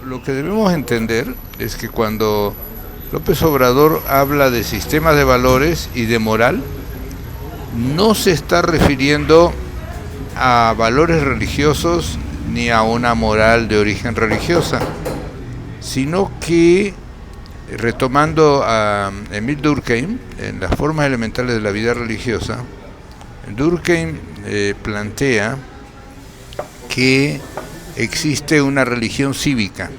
lo que debemos entender es que cuando López Obrador habla de sistemas de valores y de moral, no se está refiriendo a valores religiosos ni a una moral de origen religiosa, sino que, retomando a Emile Durkheim, en las formas elementales de la vida religiosa, Durkheim plantea que existe una religión cívica.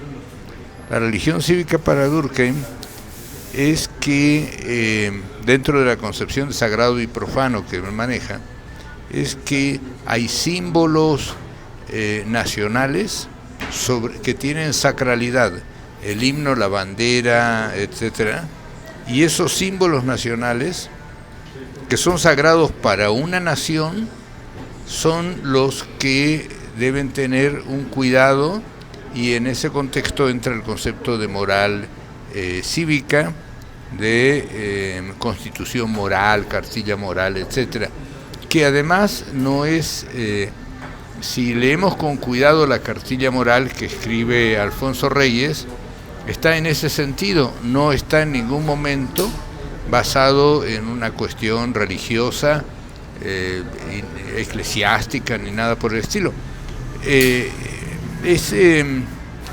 La religión cívica para Durkheim es que, dentro de la concepción de sagrado y profano que él maneja, es que hay símbolos nacionales que tienen sacralidad, el himno, la bandera, etcétera, y esos símbolos nacionales que son sagrados para una nación son los que deben tener un cuidado, y en ese contexto entra el concepto de moral cívica, de constitución moral, cartilla moral, etcétera, que además no es, si leemos con cuidado la cartilla moral que escribe Alfonso Reyes, está en ese sentido, no está en ningún momento basado en una cuestión religiosa, eclesiástica, ni nada por el estilo. Es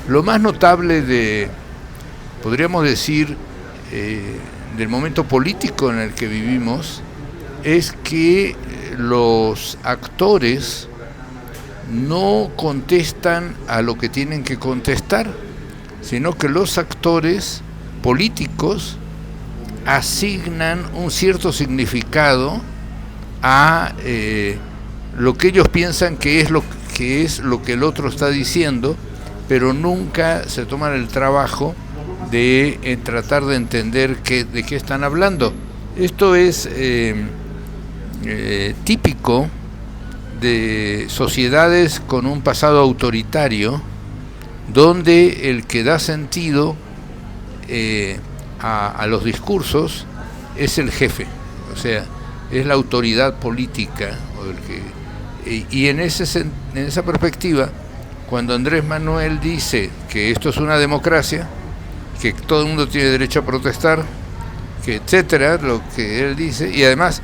lo más notable podríamos decir, del momento político en el que vivimos, es que los actores no contestan a lo que tienen que contestar, sino que los actores políticos asignan un cierto significado a lo que ellos piensan que es lo que el otro está diciendo, pero nunca se toman el trabajo de tratar de entender de qué están hablando. Esto es típico de sociedades con un pasado autoritario, donde el que da sentido a los discursos es el jefe, o sea, es la autoridad política, y en esa perspectiva, cuando Andrés Manuel dice que esto es una democracia, que todo el mundo tiene derecho a protestar, que etcétera, lo que él dice, y además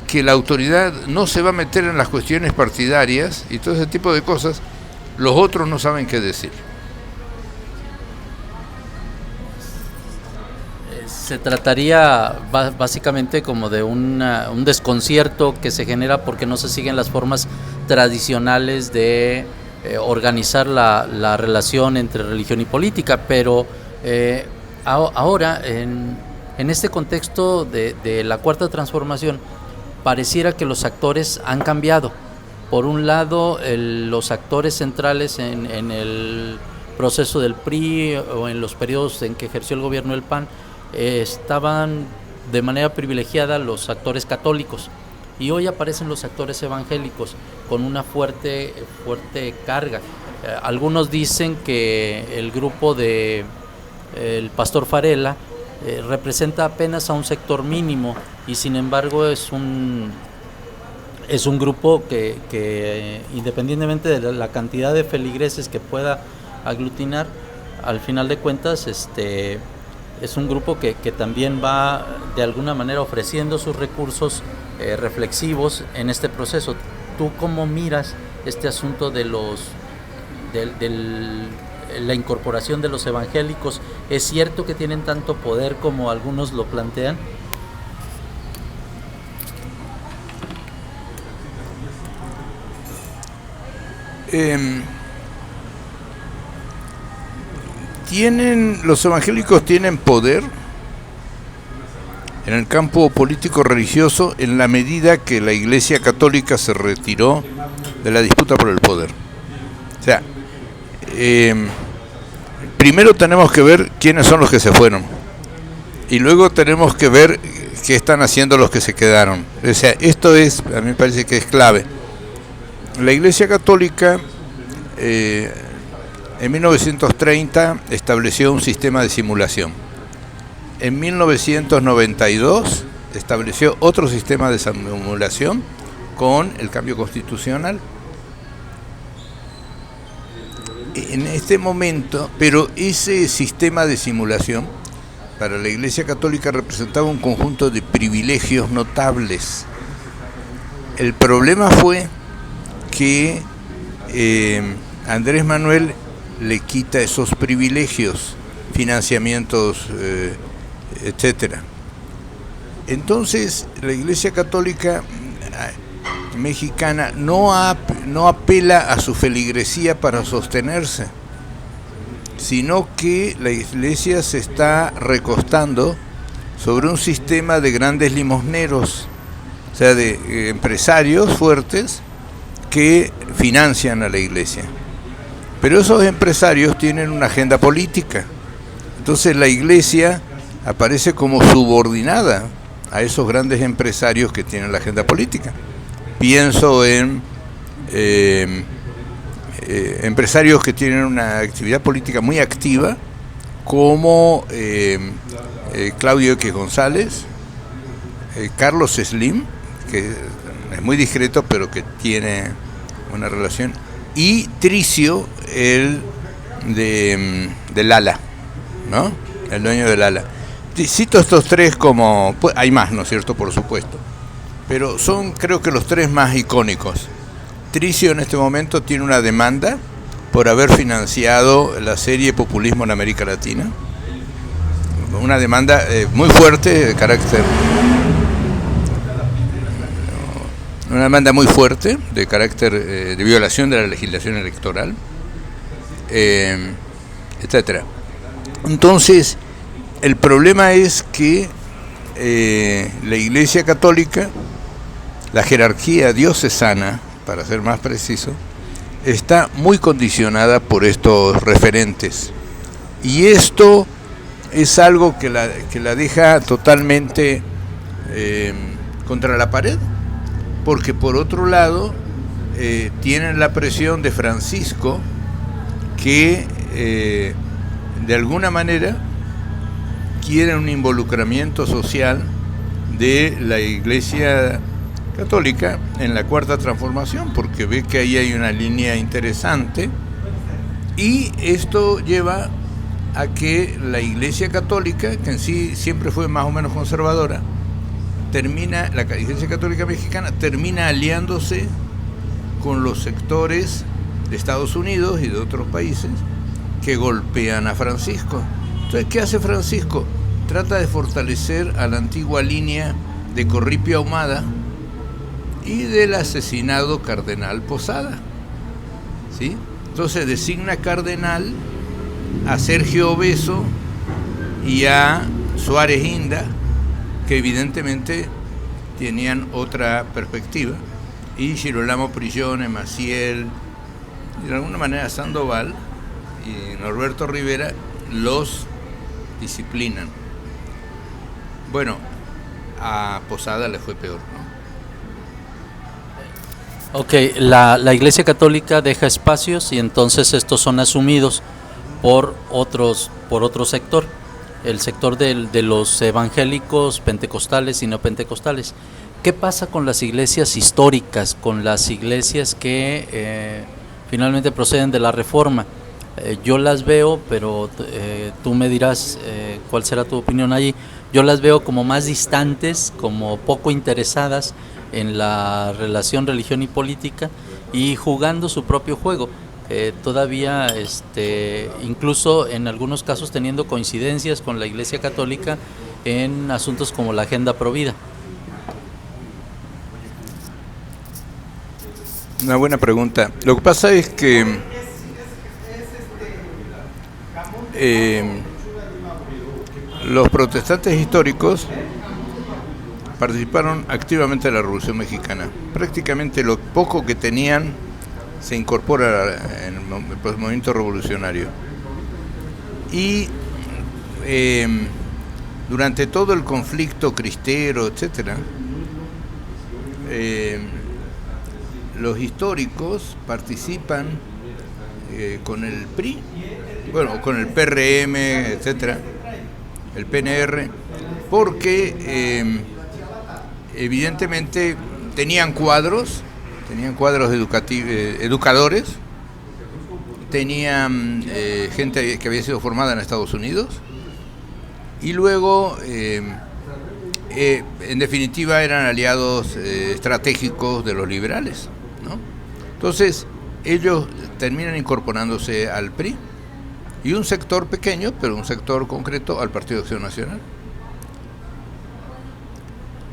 que la autoridad no se va a meter en las cuestiones partidarias y todo ese tipo de cosas, los otros no saben qué decir. Se trataría básicamente como de un desconcierto que se genera porque no se siguen las formas tradicionales de organizar la relación entre religión y política, pero ahora en este contexto de la Cuarta Transformación pareciera que los actores han cambiado. Por un lado, los actores centrales en el proceso del PRI o en los periodos en que ejerció el gobierno del PAN estaban de manera privilegiada los actores católicos, y hoy aparecen los actores evangélicos con una fuerte carga. Algunos dicen que el grupo de el pastor Farela representa apenas a un sector mínimo, y sin embargo es un grupo que independientemente de la cantidad de feligreses que pueda aglutinar, al final de cuentas es un grupo que también va de alguna manera ofreciendo sus recursos reflexivos en este proceso. ¿Tú cómo miras este asunto de la incorporación de los evangélicos? ¿Es cierto que tienen tanto poder como algunos lo plantean? Los evangélicos tienen poder en el campo político religioso en la medida que la Iglesia Católica se retiró de la disputa por el poder. O sea, primero tenemos que ver quiénes son los que se fueron, y luego tenemos que ver qué están haciendo los que se quedaron. O sea, esto a mí me parece que es clave. La Iglesia Católica en 1930 estableció un sistema de simulación. En 1992 estableció otro sistema de simulación con el cambio constitucional. en este momento, pero ese sistema de simulación para la Iglesia Católica representaba un conjunto de privilegios notables. El problema fue que Andrés Manuel le quita esos privilegios, financiamientos, etcétera. Entonces, la Iglesia Católica mexicana no apela a su feligresía para sostenerse, sino que la Iglesia se está recostando sobre un sistema de grandes limosneros, o sea, de empresarios fuertes que financian a la Iglesia. Pero esos empresarios tienen una agenda política. Entonces la Iglesia aparece como subordinada a esos grandes empresarios que tienen la agenda política. Pienso en empresarios que tienen una actividad política muy activa, como Claudio X González, Carlos Slim, que es muy discreto pero que tiene una relación, y Tricio, el del ALA, ¿no? El dueño del ALA. Cito estos tres como, pues, hay más, ¿no es cierto?, por supuesto, pero son, creo que, los tres más icónicos. Tricio en este momento tiene una demanda por haber financiado la serie Populismo en América Latina, una demanda muy fuerte de carácter, una demanda muy fuerte de carácter de violación de la legislación electoral, etcétera. Entonces, el problema es que la Iglesia Católica, la jerarquía diocesana, para ser más preciso, está muy condicionada por estos referentes. Y esto es algo que la deja totalmente contra la pared, porque por otro lado tienen la presión de Francisco, que de alguna manera quiere un involucramiento social de la Iglesia Católica en la Cuarta Transformación, porque ve que ahí hay una línea interesante, y esto lleva a que la Iglesia Católica, que en sí siempre fue más o menos conservadora, la Iglesia Católica mexicana termina aliándose con los sectores de Estados Unidos y de otros países que golpean a Francisco. Entonces, ¿qué hace Francisco? Trata de fortalecer a la antigua línea de Corripio Ahumada y del asesinado cardenal Posada, ¿sí? Entonces designa cardenal a Sergio Obeso y a Suárez Inda, que evidentemente tenían otra perspectiva, y Girolamo Prigione, Maciel, y de alguna manera Sandoval y Norberto Rivera los disciplinan. Bueno, a Posada le fue peor, ¿no? Ok, la Iglesia Católica deja espacios y entonces estos son asumidos por otro sector, el sector de los evangélicos, pentecostales y no pentecostales. ¿Qué pasa con las iglesias históricas, con las iglesias que finalmente proceden de la Reforma? Yo las veo, pero tú me dirás cuál será tu opinión allí. Yo las veo como más distantes, como poco interesadas en la relación religión y política, y jugando su propio juego, todavía incluso en algunos casos teniendo coincidencias con la Iglesia Católica en asuntos como la agenda provida. Una buena pregunta. Lo que pasa es que los protestantes históricos participaron activamente en la Revolución Mexicana. Prácticamente lo poco que tenían se incorpora en el movimiento revolucionario. Y durante todo el conflicto cristero, etcétera, los históricos participan con el PRI, bueno, con el PRM, etcétera, el PNR, porque evidentemente tenían cuadros educadores tenían gente que había sido formada en Estados Unidos, y luego, en definitiva, eran aliados estratégicos de los liberales, ¿no? Entonces, ellos terminan incorporándose al PRI, y un sector pequeño, pero un sector concreto, al Partido de Acción Nacional.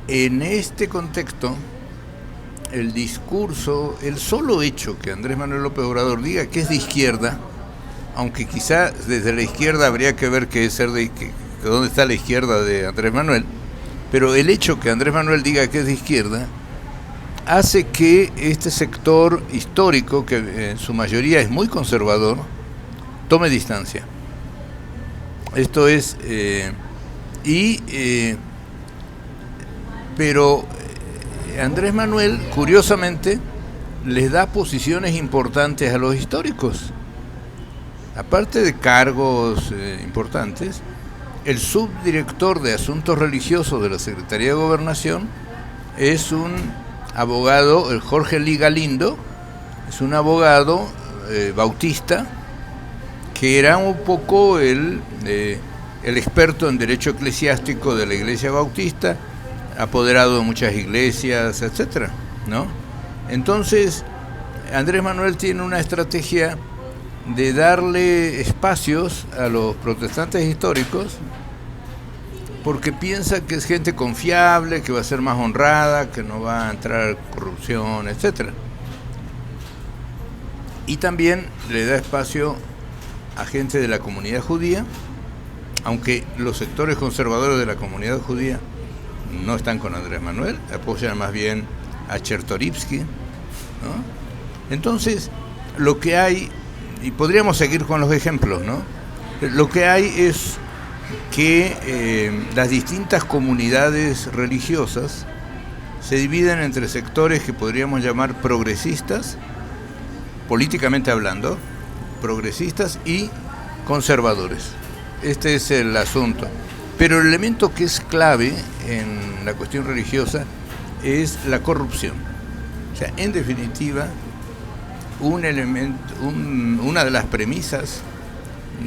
En este contexto, el discurso, el solo hecho que Andrés Manuel López Obrador diga que es de izquierda, aunque quizá desde la izquierda habría que ver qué es ser de dónde está la izquierda de Andrés Manuel, pero el hecho que Andrés Manuel diga que es de izquierda hace que este sector histórico, que en su mayoría es muy conservador, tome distancia. Esto es, pero Andrés Manuel, curiosamente, les da posiciones importantes a los históricos. Aparte de cargos importantes, el subdirector de Asuntos Religiosos de la Secretaría de Gobernación es un abogado, el Jorge Lee Galindo, es un abogado bautista, que era un poco el experto en derecho eclesiástico de la Iglesia Bautista, apoderado de muchas iglesias, etcétera, ¿no? Entonces, Andrés Manuel tiene una estrategia de darle espacios a los protestantes históricos, porque piensa que es gente confiable, que va a ser más honrada, que no va a entrar corrupción, etcétera. Y también le da espacio a gente de la comunidad judía, aunque los sectores conservadores de la comunidad judía no están con Andrés Manuel, apoyan más bien a Chertorivsky, ¿no? Entonces, lo que hay, y podríamos seguir con los ejemplos, ¿no? Lo que hay es que las distintas comunidades religiosas se dividen entre sectores que podríamos llamar progresistas, políticamente hablando, progresistas y conservadores. Este es el asunto. Pero el elemento que es clave en la cuestión religiosa es la corrupción. O sea, en definitiva, una de las premisas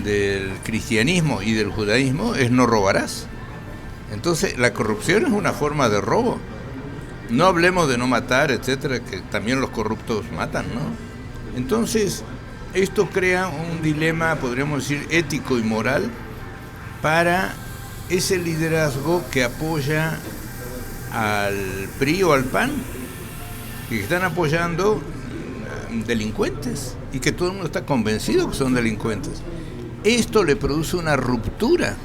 del cristianismo y del judaísmo es no robarás. Entonces, la corrupción es una forma de robo. No hablemos de no matar, etcétera, que también los corruptos matan, ¿no? Entonces, esto crea un dilema, podríamos decir, ético y moral para ese liderazgo que apoya al PRI o al PAN, que están apoyando delincuentes y que todo el mundo está convencido que son delincuentes. Esto le produce una ruptura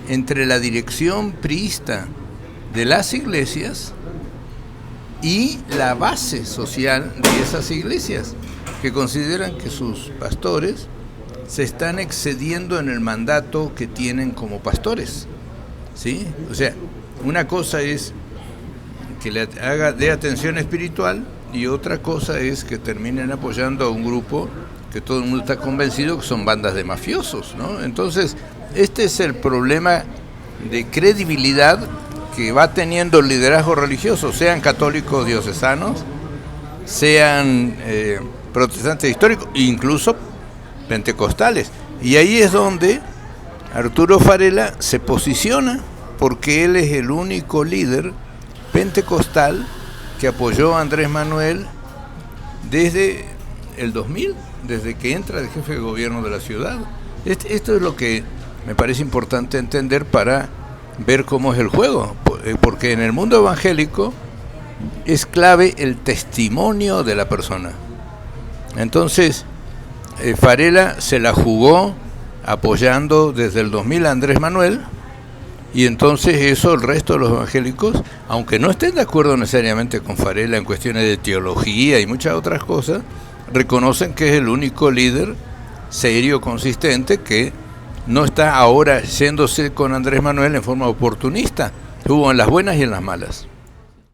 entre la dirección priista de las iglesias y la base social de esas iglesias, que consideran que sus pastores se están excediendo en el mandato que tienen como pastores, ¿sí? O sea, una cosa es que le dé atención espiritual y otra cosa es que terminen apoyando a un grupo que todo el mundo está convencido que son bandas de mafiosos, ¿no? Entonces, este es el problema de credibilidad que va teniendo el liderazgo religioso, sean católicos diocesanos, sean protestantes históricos, incluso pentecostales. Y ahí es donde Arturo Varela se posiciona, porque él es el único líder pentecostal que apoyó a Andrés Manuel desde el 2000, desde que entra el jefe de gobierno de la ciudad. Esto es lo que me parece importante entender para ver cómo es el juego, porque en el mundo evangélico es clave el testimonio de la persona. Entonces, Varela se la jugó apoyando desde el 2000 a Andrés Manuel, y entonces eso el resto de los evangélicos, aunque no estén de acuerdo necesariamente con Varela en cuestiones de teología y muchas otras cosas, reconocen que es el único líder serio, consistente, que no está ahora yéndose con Andrés Manuel en forma oportunista. Estuvo en las buenas y en las malas.